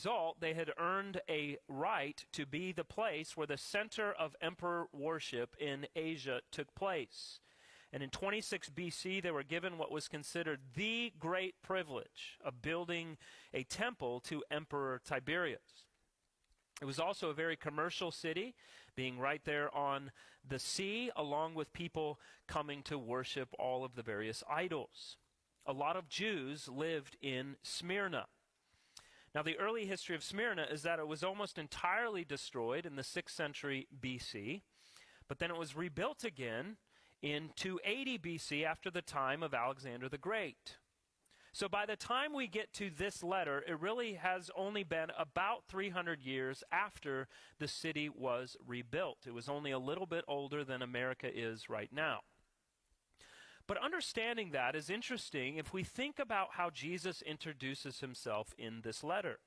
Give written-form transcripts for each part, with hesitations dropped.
result, they had earned a right to be the place where the center of emperor worship in Asia took place. And in 26 BC, they were given what was considered the great privilege of building a temple to Emperor Tiberius. It was also a very commercial city, being right there on the sea, along with people coming to worship all of the various idols. A lot of Jews lived in Smyrna. Now, the early history of Smyrna is that it was almost entirely destroyed in the 6th century BC, but then it was rebuilt again in 280 BC after the time of Alexander the Great. So by the time we get to this letter, it really has only been about 300 years after the city was rebuilt. It was only a little bit older than America is right now. But understanding that is interesting if we think about how Jesus introduces himself in this letter.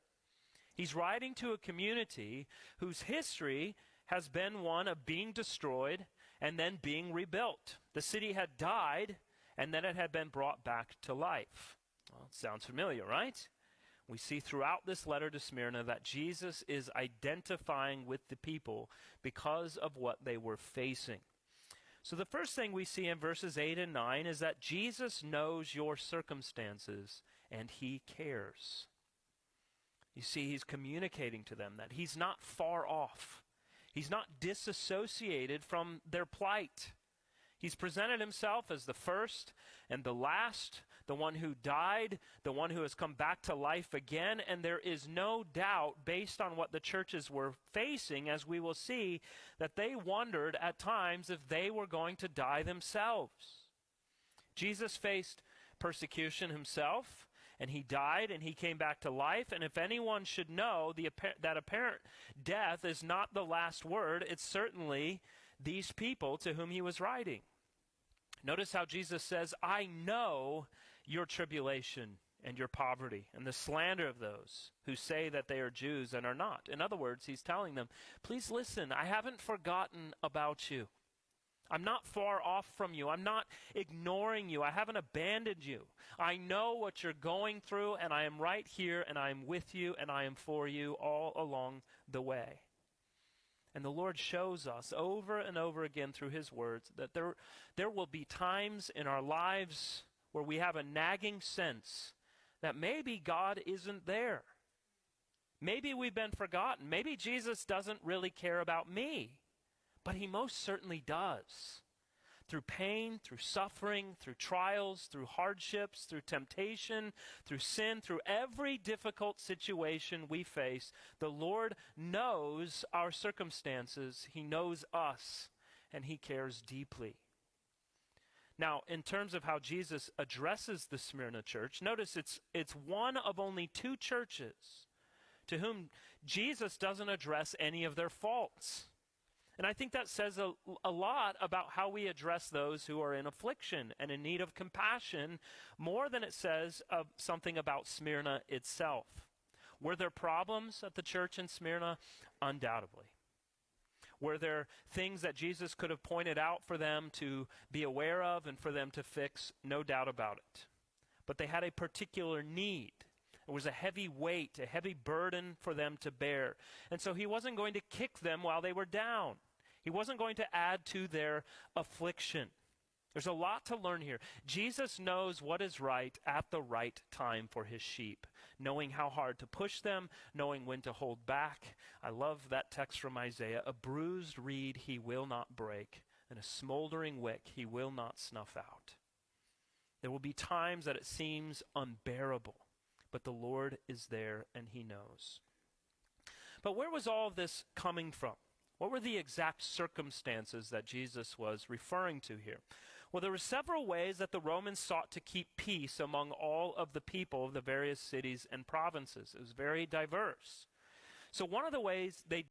He's writing to a community whose history has been one of being destroyed and then being rebuilt. The city had died, and then it had been brought back to life. Well, it sounds familiar, right? We see throughout this letter to Smyrna that Jesus is identifying with the people because of what they were facing. So the first thing we see in verses 8 and 9 is that Jesus knows your circumstances and he cares. You see, he's communicating to them that he's not far off. He's not disassociated from their plight. He's presented himself as the first and the last, the one who died, the one who has come back to life again, and there is no doubt, based on what the churches were facing, as we will see, that they wondered at times if they were going to die themselves. Jesus faced persecution himself, and he died, and he came back to life, and if anyone should know that apparent death is not the last word, it's certainly these people to whom he was writing. Notice how Jesus says, I know your tribulation and your poverty and the slander of those who say that they are Jews and are not. In other words, he's telling them, please listen, I haven't forgotten about you. I'm not far off from you. I'm not ignoring you. I haven't abandoned you. I know what you're going through, and I am right here, and I am with you, and I am for you all along the way. And the Lord shows us over and over again through his words that there will be times in our lives where we have a nagging sense that maybe God isn't there. Maybe we've been forgotten. Maybe Jesus doesn't really care about me. But he most certainly does. Through pain, through suffering, through trials, through hardships, through temptation, through sin, through every difficult situation we face, the Lord knows our circumstances. He knows us, and he cares deeply. Now, in terms of how Jesus addresses the Smyrna church, notice it's one of only two churches to whom Jesus doesn't address any of their faults. And I think that says a lot about how we address those who are in affliction and in need of compassion, more than it says something about Smyrna itself. Were there problems at the church in Smyrna? Undoubtedly. Were there things that Jesus could have pointed out for them to be aware of and for them to fix? No doubt about it. But they had a particular need. It was a heavy weight, a heavy burden for them to bear. And so he wasn't going to kick them while they were down. He wasn't going to add to their affliction. There's a lot to learn here. Jesus knows what is right at the right time for his sheep, knowing how hard to push them, knowing when to hold back. I love that text from Isaiah. A bruised reed he will not break, and a smoldering wick he will not snuff out. There will be times that it seems unbearable, but the Lord is there and he knows. But where was all of this coming from? What were the exact circumstances that Jesus was referring to here? Well, there were several ways that the Romans sought to keep peace among all of the people of the various cities and provinces. It was very diverse. So one of the ways they